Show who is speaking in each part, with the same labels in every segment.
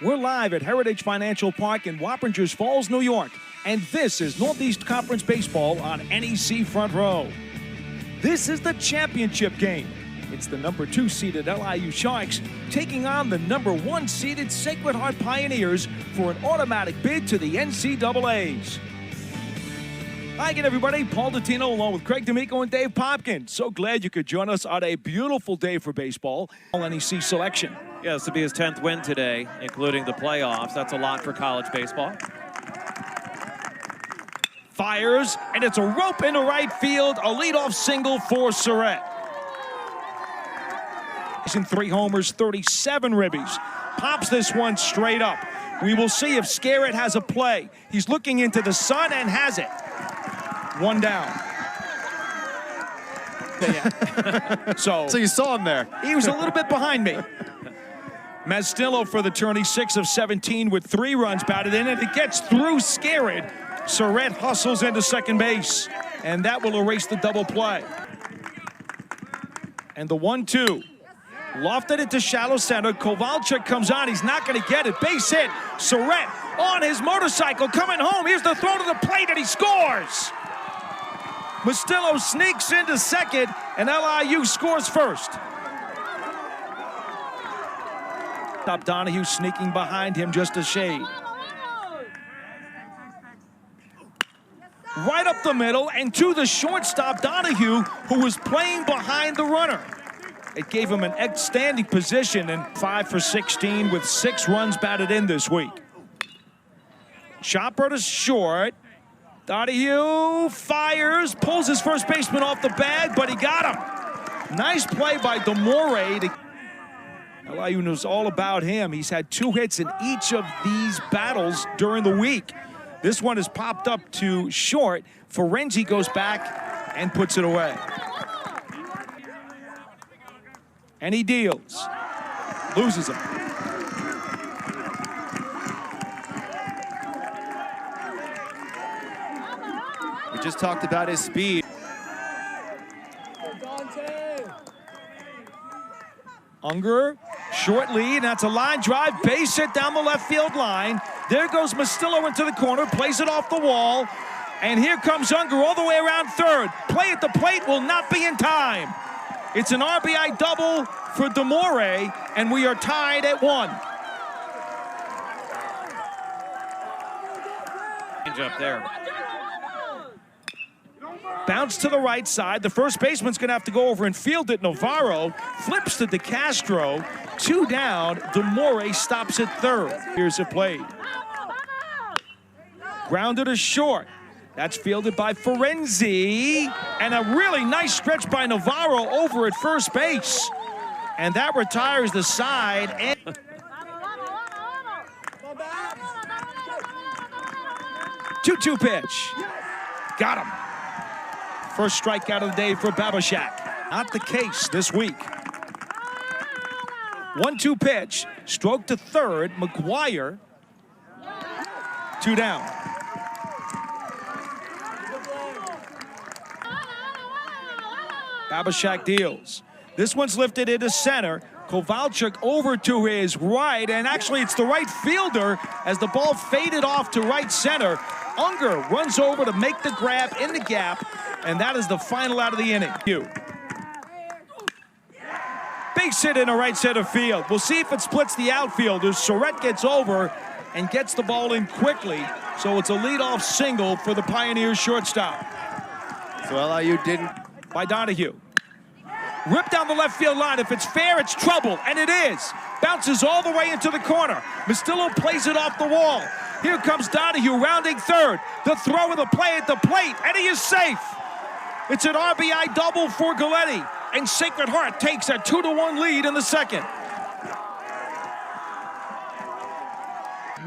Speaker 1: We're live at Heritage Financial Park in Wappingers Falls, New York, and this is Northeast Conference Baseball on NEC Front Row. This is the championship game. It's the number 2 seeded LIU Sharks taking on the number 1 seeded Sacred Heart Pioneers for an automatic bid to the NCAAs. Hi again, everybody. Paul Dottino along with Craig D'Amico and Dave Popkin. So glad you could join us on a beautiful day for baseball. All NEC selection.
Speaker 2: Yeah, this will be his 10th win today, including the playoffs. That's a lot for college baseball.
Speaker 1: Fires, and it's a rope into right field. A leadoff single for Surratt. He's in 3 homers, 37 ribbies. Pops this one straight up. We will see if Scarrett has a play. He's looking into the sun and has it. 1 down. Yeah. So
Speaker 3: you saw him there.
Speaker 1: He was a little bit behind me. Mastillo for the turn. He's 6 of 17 with 3 runs batted in, and it gets through Scarrett. Surratt hustles into second base, and that will erase the double play. And the 1-2. Lofted it to shallow center. Kowalczyk comes on. He's not going to get it. Base hit. Surratt on his motorcycle coming home. Here's the throw to the plate, and he scores. Mastillo sneaks into second, and LIU scores first. Top Donahue sneaking behind him just a shade. Right up the middle and to the shortstop, Donahue, who was playing behind the runner. It gave him an outstanding position, and 5 for 16 with 6 runs batted in this week. Chopper to short. Donahue fires, pulls his first baseman off the bag, but he got him. Nice play by DeMore. LIU knows all about him. He's had 2 hits in each of these battles during the week. This one is popped up to short. Ferenzi goes back and puts it away. And he deals. Loses him.
Speaker 3: We just talked about his speed.
Speaker 1: Unger, short lead, that's a line drive, base hit down the left field line. There goes Mastillo into the corner, plays it off the wall, and here comes Unger all the way around third. Play at the plate will not be in time. It's an RBI double for DeMore, and we are tied at 1.
Speaker 2: Change up there.
Speaker 1: Bounce to the right side. The first baseman's going to have to go over and field it. Navarro flips to DeCastro. 2 down. DeMore stops at third. Here's it played. Grounded to short. That's fielded by Ferenzi. And a really nice stretch by Navarro over at first base. And that retires the side. And 2-2 pitch. Got him. First strikeout of the day for Babashak. Not the case this week. 1-2 pitch. Stroke to third. McGuire. 2 down. Babashak deals. This one's lifted into center. Kowalczyk over to his right, and actually it's the right fielder as the ball faded off to right center. Unger runs over to make the grab in the gap, and that is the final out of the inning. Base hit in a right center field. We'll see if it splits the outfielders. Surratt gets over and gets the ball in quickly, so it's a leadoff single for the Pioneers shortstop.
Speaker 3: So LIU didn't.
Speaker 1: By Donahue. Rip down the left field line. If it's fair, it's trouble, and it is. Bounces all the way into the corner. Mastillo plays it off the wall. Here comes Donahue rounding third. The throw with a play at the plate, and he is safe. It's an RBI double for Galletti, and Sacred Heart takes a 2-1 lead in the second.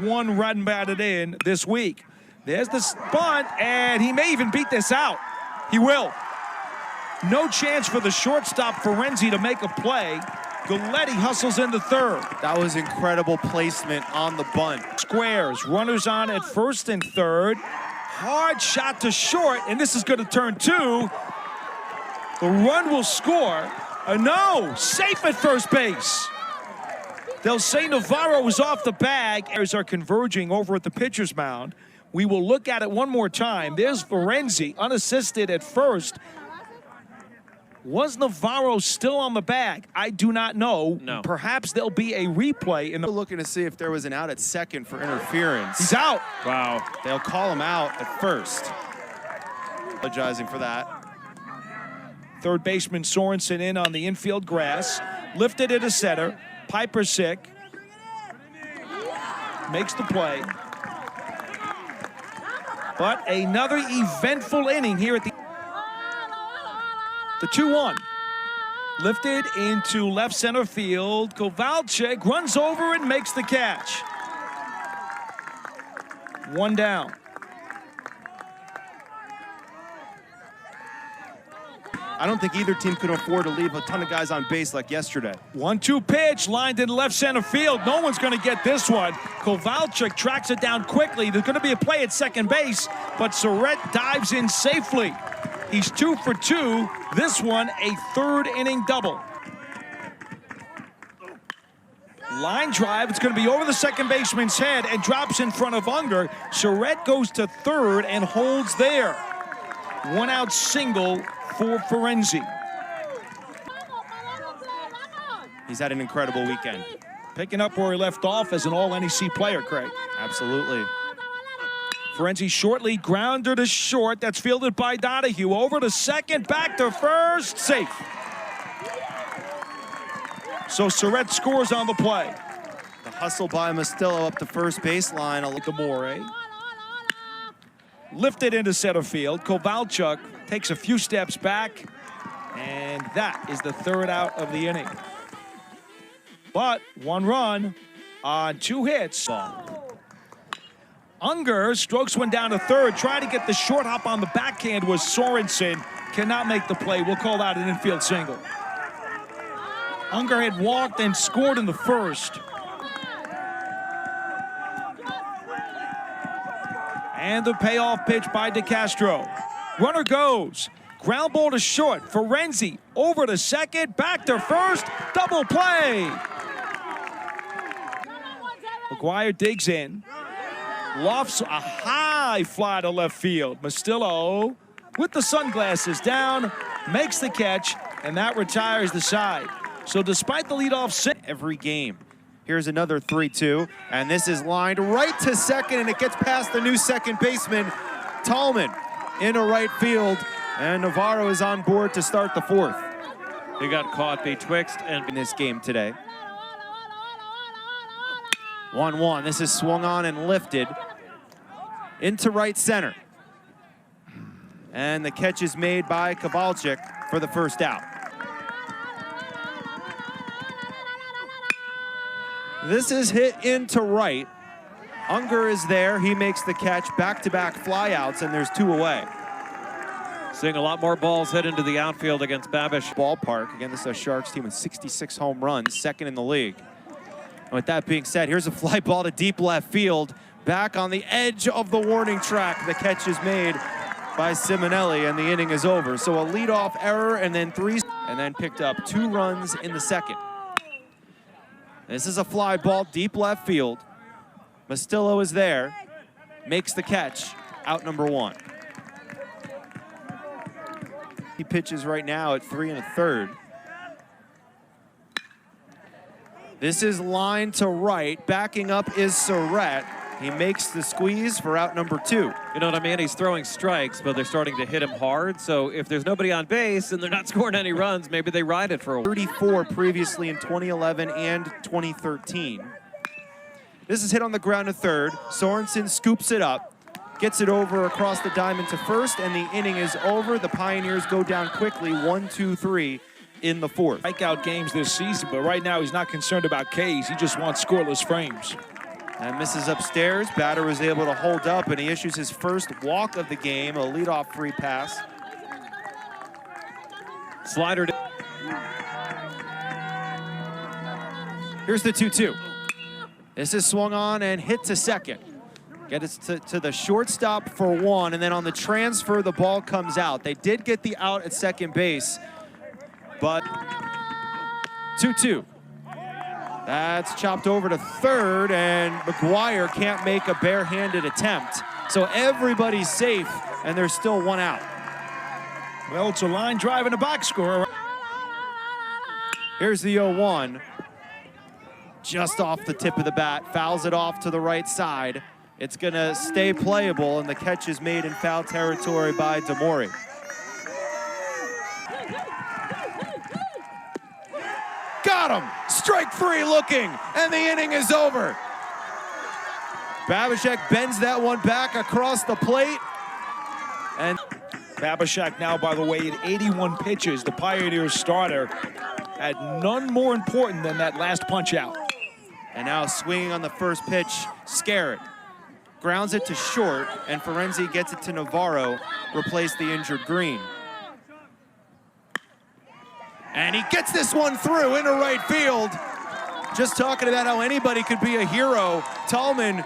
Speaker 1: 1 run batted in this week. There's the bunt, and he may even beat this out. He will. No chance for the shortstop Ferenzi to make a play. Galletti hustles into third.
Speaker 3: That was incredible placement on the bunt.
Speaker 1: Squares, runners on at first and third. Hard shot to short, and this is going to turn 2. The run will score. No, safe at first base. They'll say Navarro was off the bag. Players are converging over at the pitcher's mound. We will look at it one more time. There's Ferenzi, unassisted at first. Was Navarro still on the bag? I do not know.
Speaker 2: No.
Speaker 1: Perhaps there'll be a replay.
Speaker 3: They're looking to see if there was an out at second for interference.
Speaker 1: He's out.
Speaker 2: Wow.
Speaker 3: They'll call him out at first. Apologizing for that.
Speaker 1: Third baseman Sorensen in on the infield grass. Lifted it to center. Piper sick. Makes the play. But another eventful inning here at the 2-1. Lifted into left center field. Kowalczyk runs over and makes the catch. One down.
Speaker 3: I don't think either team could afford to leave a ton of guys on base like yesterday.
Speaker 1: 1-2 pitch lined in left center field. No one's going to get this one. Kowalczyk tracks it down quickly. There's going to be a play at second base, but Surratt dives in safely. He's 2 for 2. This one, a third inning double. Line drive. It's going to be over the second baseman's head and drops in front of Unger. Surratt goes to third and holds there. One out single for Ferenzi.
Speaker 3: He's had an incredible weekend.
Speaker 1: Picking up where he left off as an all-NEC player, Craig.
Speaker 3: Absolutely.
Speaker 1: Ferenzi shortly grounder to short. That's fielded by Donahue. Over to second, back to first, safe. So Surratt scores on the play.
Speaker 3: The hustle by Mastillo up the first baseline.
Speaker 1: Gamore. Lifted into center field. Kowalczyk takes a few steps back, and that is the third out of the inning. But one run on 2 hits. Unger strokes one down to third. Trying to get the short hop on the backhand was Sorensen. Cannot make the play. We'll call that an infield single. Unger had walked and scored in the first. And the payoff pitch by DeCastro. Runner goes. Ground ball to short. Ferenzi over to second. Back to first. Double play. McGuire digs in. Lofts a high fly to left field. Mastillo with the sunglasses down. Makes the catch. And that retires the side. So despite the leadoff
Speaker 3: every game. Here's another 3-2, and this is lined right to second, and it gets past the new second baseman, Tallman, into right field, and Navarro is on board to start the fourth.
Speaker 2: He got caught betwixt and
Speaker 3: in this game today. 1-1, this is swung on and lifted into right center. And the catch is made by Kowalczyk for the first out. This is hit into right. Unger is there. He makes the catch. Back-to-back flyouts, and there's 2 away.
Speaker 2: seeing a lot more balls hit into the outfield against Babish.
Speaker 3: Ballpark. Again, this is a Sharks team with 66 home runs, second in the league. And with that being said, here's a fly ball to deep left field. Back on the edge of the warning track. The catch is made by Simonelli, and the inning is over. So a leadoff error, and then picked up 2 runs in the second. This is a fly ball, deep left field. Mastillo is there, makes the catch, out number 1. He pitches right now at 3 1/3. This is line to right, backing up is Surratt. He makes the squeeze for out number 2.
Speaker 2: You know what I mean? He's throwing strikes, but they're starting to hit him hard. So if there's nobody on base and they're not scoring any runs, maybe they ride it for a while.
Speaker 3: 34 previously in 2011 and 2013. This is hit on the ground to third. Sorensen scoops it up, gets it over across the diamond to first, and the inning is over. The Pioneers go down quickly, 1-2-3 in the fourth.
Speaker 1: Strikeout games this season, but right now he's not concerned about Ks. He just wants scoreless frames.
Speaker 3: And misses upstairs. Batter was able to hold up, and he issues his first walk of the game, a leadoff free pass.
Speaker 2: Slider.
Speaker 3: Here's the 2-2. This is swung on and hit to second. Get it to the shortstop for 1, and then on the transfer, the ball comes out. They did get the out at second base, but 2-2. That's chopped over to third, and McGuire can't make a barehanded attempt. So everybody's safe, and there's still one out.
Speaker 1: Well, it's a line drive and a box score.
Speaker 3: Here's the 0-1. Just off the tip of the bat, fouls it off to the right side. It's gonna stay playable, and the catch is made in foul territory by Demori. Got him! Strike three looking, and the inning is over. Babashek bends that one back across the plate. And
Speaker 1: Babashek now, by the way, at 81 pitches. The Pioneers starter had none more important than that last punch out.
Speaker 3: And now swinging on the first pitch, Scarrett grounds it to short, and Ferenzi gets it to Navarro, replace the injured Green. And he gets this one through into right field. Just talking about how anybody could be a hero. Tallman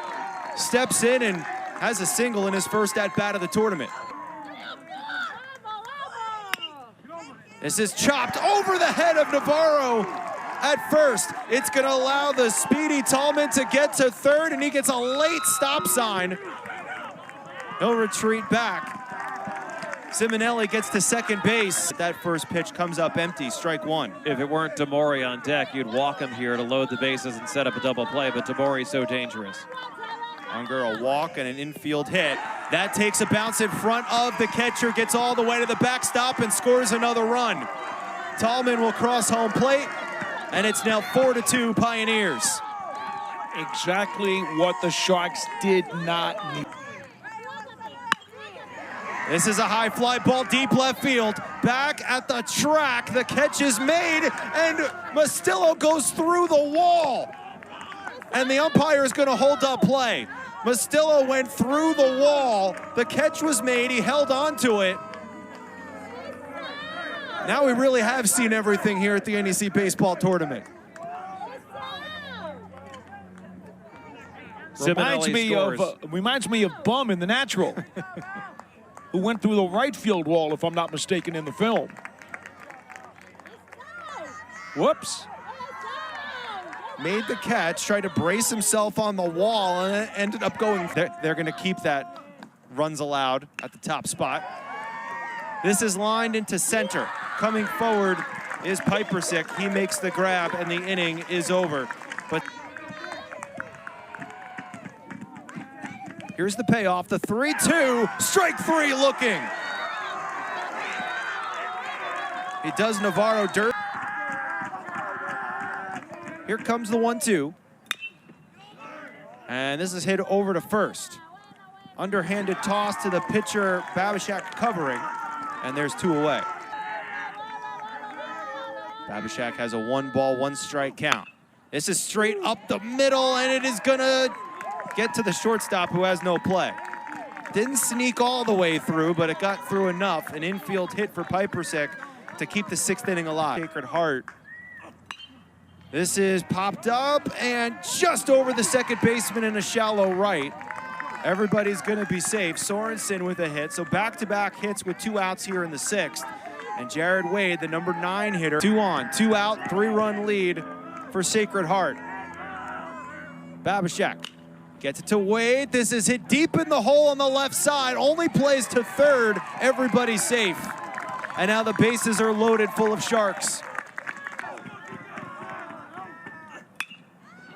Speaker 3: steps in and has a single in his first at-bat of the tournament. This is chopped over the head of Navarro at first. It's gonna allow the speedy Tallman to get to third, and he gets a late stop sign. He'll retreat back. Simonelli gets to second base. That first pitch comes up empty, strike one.
Speaker 2: If it weren't Demori on deck, you'd walk him here to load the bases and set up a double play, but Demori's so dangerous.
Speaker 3: Unger a walk and an infield hit. That takes a bounce in front of the catcher, gets all the way to the backstop and scores another run. Tallman will cross home plate, and it's now 4-2 Pioneers.
Speaker 1: Exactly what the Sharks did not need.
Speaker 3: This is a high fly ball deep left field. Back at the track, the catch is made, and Mastillo goes through the wall. And the umpire is gonna hold up play. Mastillo went through the wall. The catch was made, he held on to it. Now we really have seen everything here at the NEC baseball tournament.
Speaker 1: Reminds me of Bum in The Natural, who went through the right field wall, if I'm not mistaken, in the film. Whoops.
Speaker 3: Made the catch, tried to brace himself on the wall, and it ended up going. They're gonna keep that runs allowed at the top spot. This is lined into center. Coming forward is Pipersick. He makes the grab, and the inning is over. But here's the payoff, the 3-2, strike three looking. He does Navarro dirt. Here comes the 1-2. And this is hit over to first. Underhanded toss to the pitcher, Babashek covering, and there's two away. Babashek has a 1-ball, 1-strike count. This is straight up the middle, and it is gonna get to the shortstop who has no play. Didn't sneak all the way through, but it got through enough. An infield hit for Pipersick to keep the 6th inning alive. Sacred Heart. This is popped up and just over the second baseman in a shallow right. Everybody's gonna be safe. Sorensen with a hit, so back-to-back hits with 2 outs here in the 6th. And Jared Wade, the number 9 hitter, 2 on, 2 out, 3-run lead for Sacred Heart. Babashek gets it to Wade. This is hit deep in the hole on the left side. Only plays to third. Everybody's safe. And now the bases are loaded full of Sharks.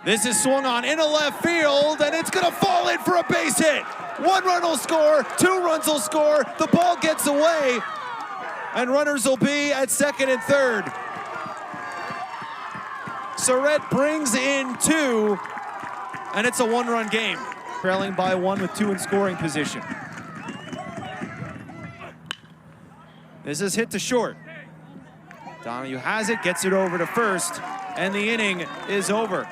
Speaker 3: This is swung on into left field, and it's gonna fall in for a base hit. 1 run will score, 2 runs will score. The ball gets away, and runners will be at second and third. Surratt brings in 2, and it's a 1-run game. Trailing by 1 with 2 in scoring position. This is hit to short. Donahue has it, gets it over to first, and the inning is over.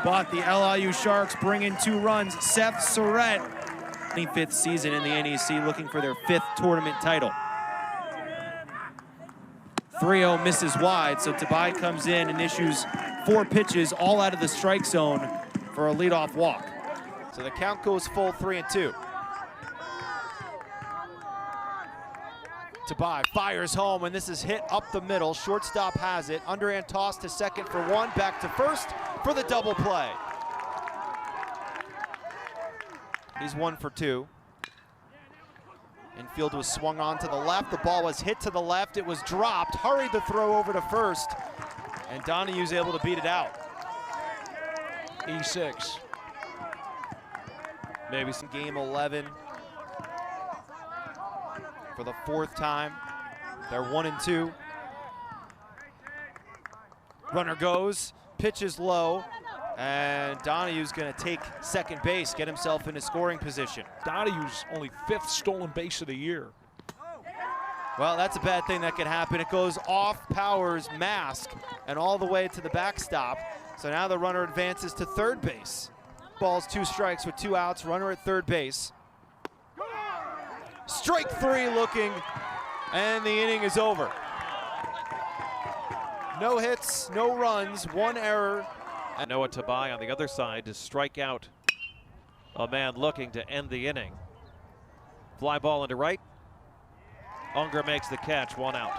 Speaker 3: But the LIU Sharks bring in 2 runs. Seth Surratt, 25th season in the NEC, looking for their 5th tournament title. 3-0 misses wide, so Tabai comes in and issues 4 pitches, all out of the strike zone for a leadoff walk. So the count goes full 3-2. Tabai fires home, and this is hit up the middle. Shortstop has it. Underhand toss to second for 1, back to first. for the double play. He's 1 for 2. Infield was swung on to the left. The ball was hit to the left. It was dropped. Hurried the throw over to first. And Donahue's able to beat it out.
Speaker 1: E6.
Speaker 3: Maybe some game 11 for the 4th time. They're 1 and 2. Runner goes, pitches low, and Donahue's going to take second base, get himself into scoring position.
Speaker 1: Donahue's only 5th stolen base of the year.
Speaker 3: Well, that's a bad thing that can happen. It goes off Power's mask and all the way to the backstop. So now the runner advances to third base. Ball's 2 strikes with 2 outs, runner at third base. Strike 3 looking, and the inning is over. No hits, no runs, 1 error.
Speaker 2: Noah Tabai on the other side to strike out a man looking to end the inning. Fly ball into right. Unger makes the catch, 1 out.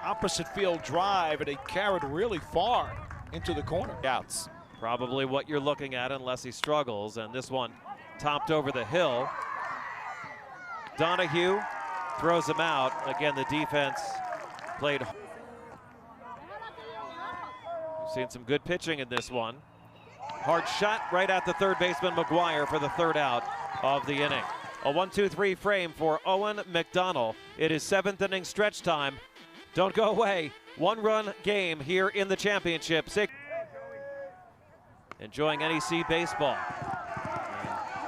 Speaker 1: Opposite field drive, and he carried really far into the corner.
Speaker 3: Outs.
Speaker 2: Probably what you're looking at unless he struggles, and this one topped over the hill. Donahue throws him out. Again, the defense played. We've seen some good pitching in this one. Hard shot right at the third baseman McGuire for the 3rd out of the inning. A 1-2-3 frame for Owen McDonald. It is 7th inning stretch time. Don't go away. 1-run game here in the championship. Enjoying NEC baseball.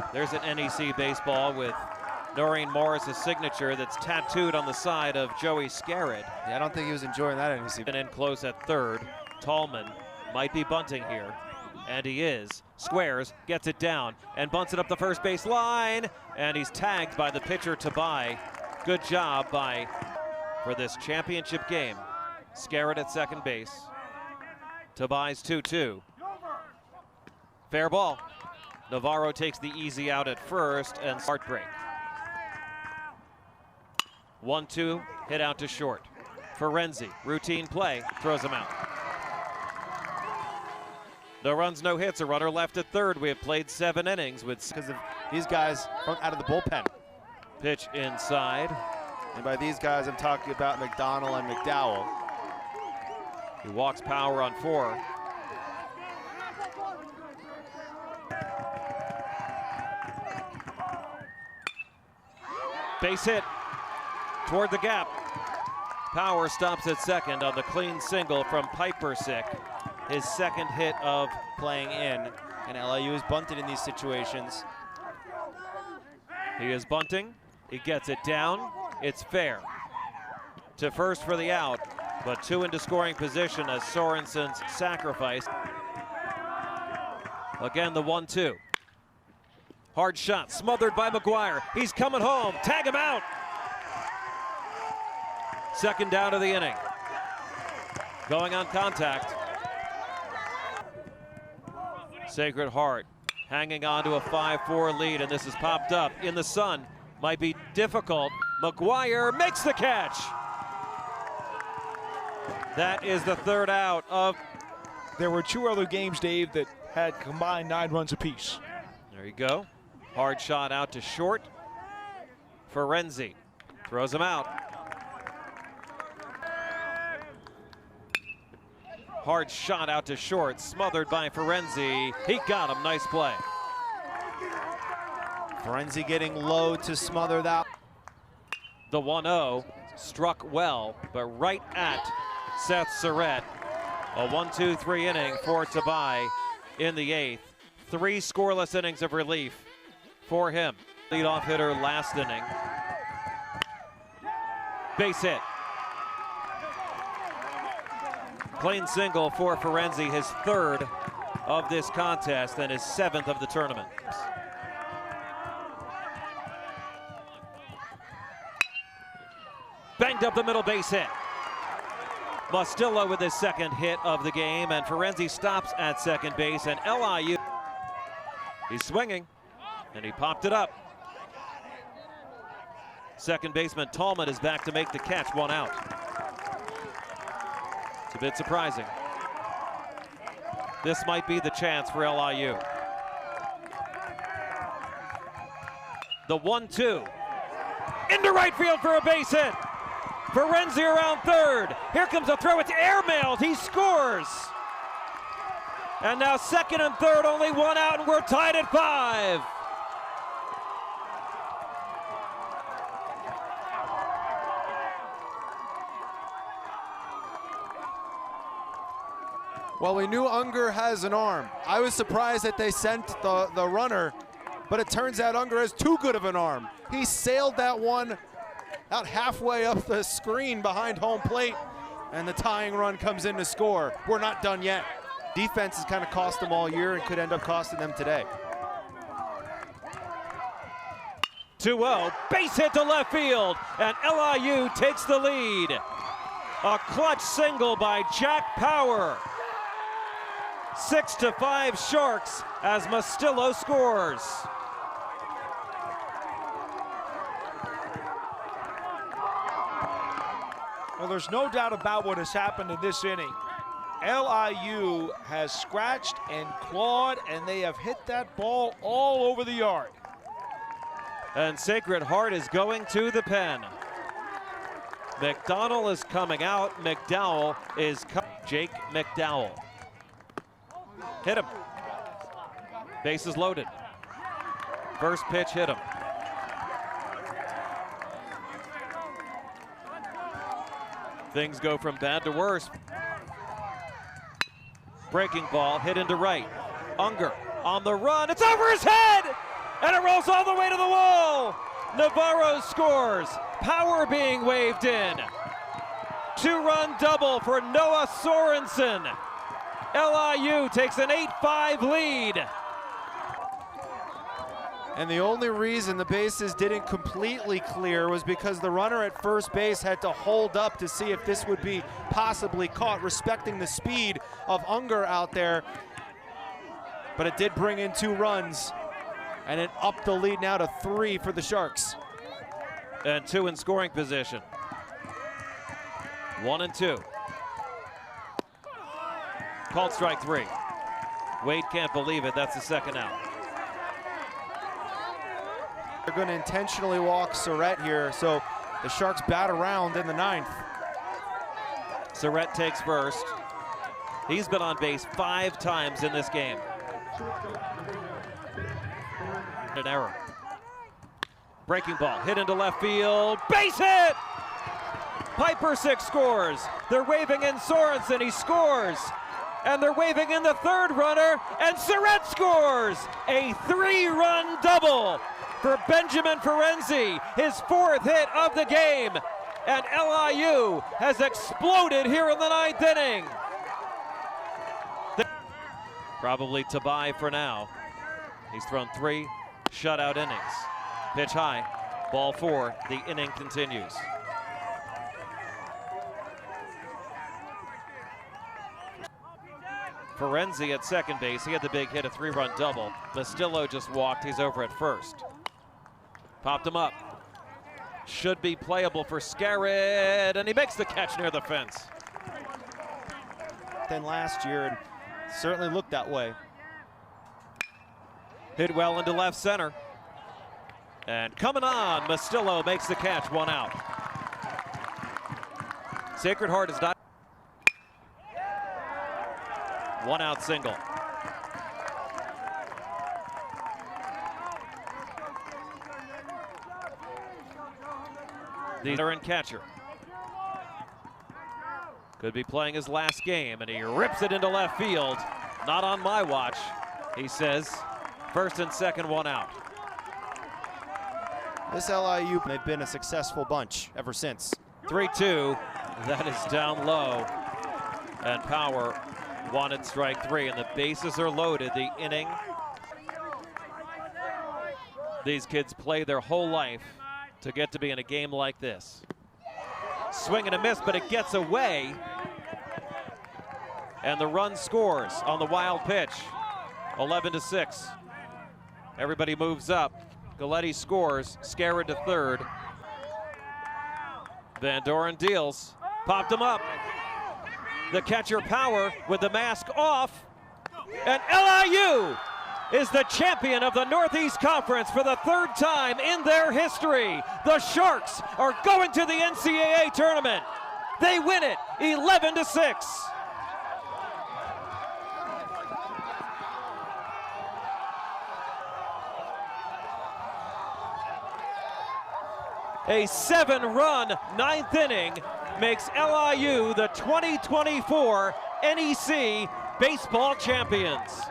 Speaker 2: And there's an NEC baseball with Noreen Morris's signature that's tattooed on the side of Joey Scarrett.
Speaker 3: Yeah, I don't think he was enjoying that NEC.
Speaker 2: And in close at third. Tallman might be bunting here, and he is. Squares, gets it down, and bunts it up the first base line, and he's tagged by the pitcher Tabai. Good job for this championship game. Scarrett at second base. Tabai's 2-2. Fair ball. Navarro takes the easy out at first, and heartbreak. 1-2, hit out to short. Ferenzi, routine play, throws him out. No runs, no hits, a runner left at third. We have played 7 innings with
Speaker 3: because of these guys out of the bullpen.
Speaker 2: Pitch inside.
Speaker 3: And by these guys, I'm talking about McDonald and McDowell.
Speaker 2: He walks Power on 4. Base hit toward the gap. Power stops at second on the clean single from Pipersick. His 2nd hit of
Speaker 3: playing in, and LIU is bunted in these situations.
Speaker 2: He is bunting. He gets it down. It's fair. To first for the out, but 2 into scoring position as Sorensen's sacrifice. Again, the 1-2. Hard shot, smothered by McGuire. He's coming home. Tag him out. 2nd down of the inning. Going on contact. Sacred Heart hanging on to a 5-4 lead, and this has popped up in the sun. Might be difficult. McGuire makes the catch. That is the 3rd out of.
Speaker 1: There were 2 other games, Dave, that had combined 9 runs apiece.
Speaker 2: There you go. Hard shot out to short. Ferenzi throws him out. Hard shot out to short, smothered by Ferenzi. He got him, nice play.
Speaker 3: Ferenzi getting low to smother that.
Speaker 2: The 1-0 struck well, but right at Seth Surratt. A 1-2-3 inning for Tabai in the 8th. 3 scoreless innings of relief for him. Leadoff hitter last inning. Base hit. Clean single for Ferenzi, his 3rd of this contest and his 7th of the tournament. Banged up the middle, base hit. Mustillo with his 2nd hit of the game, and Ferenzi stops at second base, and LIU, he's swinging, and he popped it up. Second baseman Tallman is back to make the catch, 1 out. It's a bit surprising. This might be the chance for LIU. The 1-2. Into right field for a base hit. Ferenzi around third. Here comes a throw. It's airmailed. He scores. And now second and third, only one out, and we're tied at 5.
Speaker 4: Well, we knew Unger has an arm. I was surprised that they sent the runner, but it turns out Unger has too good of an arm. He sailed that one out halfway up the screen behind home plate, and the tying run comes in to score. We're not done yet. Defense has kind of cost them all year and could end up costing them today.
Speaker 2: 2-0, base hit to left field, and LIU takes the lead. A clutch single by Jack Power. 6-5 Sharks as Mastillo scores.
Speaker 1: Well, there's no doubt about what has happened in this inning. LIU has scratched and clawed, and they have hit that ball all over the yard.
Speaker 2: And Sacred Heart is going to the pen. McDonald is coming out. McDowell is Jake McDowell. Hit him. Bases loaded. First pitch hit him. Things go from bad to worse. Breaking ball hit into right. Unger on the run. It's over his head! And it rolls all the way to the wall. Navarro scores. Power being waved in. 2-run double for Noah Sorensen. LIU takes an 8-5 lead.
Speaker 4: And the only reason the bases didn't completely clear was because the runner at first base had to hold up to see if this would be possibly caught, respecting the speed of Unger out there. But it did bring in 2 runs, and it upped the lead now to 3 for the Sharks.
Speaker 2: And 2 in scoring position. 1-2. Called strike 3. Wade can't believe it. That's the second out.
Speaker 4: They're going to intentionally walk Surrett here, so the Sharks bat around in the 9th.
Speaker 2: Surrett takes first. He's been on base 5 times in this game. An error. Breaking ball hit into left field. Base hit! Piper 6 scores. They're waving in Sorensen. He scores. And they're waving in the third runner, and Surrett scores! A 3-run double for Benjamin Ferenzi, his 4th hit of the game. And LIU has exploded here in the 9th inning. Probably Tabai for now. He's thrown 3 shutout innings. Pitch high, ball 4, the inning continues. Ferenzi at second base. He had the big hit, a 3-run double. Mastillo just walked. He's over at first. Popped him up. Should be playable for Scarrett, and he makes the catch near the fence.
Speaker 3: Than last year, and certainly looked that way.
Speaker 2: Hit well into left center. And coming on, Mastillo makes the catch, 1 out. Sacred Heart is not. 1 out single. The veteran catcher could be playing his last game, and he rips it into left field. Not on my watch, he says. First and second, 1 out.
Speaker 4: This LIU, they've been a successful bunch ever since.
Speaker 2: 3-2, that is down low. And Power wanted strike 3, and the bases are loaded. The inning. These kids play their whole life to get to be in a game like this. Swing and a miss, but it gets away. And the run scores on the wild pitch. 11-6. Everybody moves up. Galletti scores. Scarrett to third. Van Doren deals. Popped him up. The catcher Power with the mask off. And LIU is the champion of the Northeast Conference for the third time in their history. The Sharks are going to the NCAA tournament. They win it 11-6. A 7-run ninth inning makes LIU the 2024 NEC baseball champions.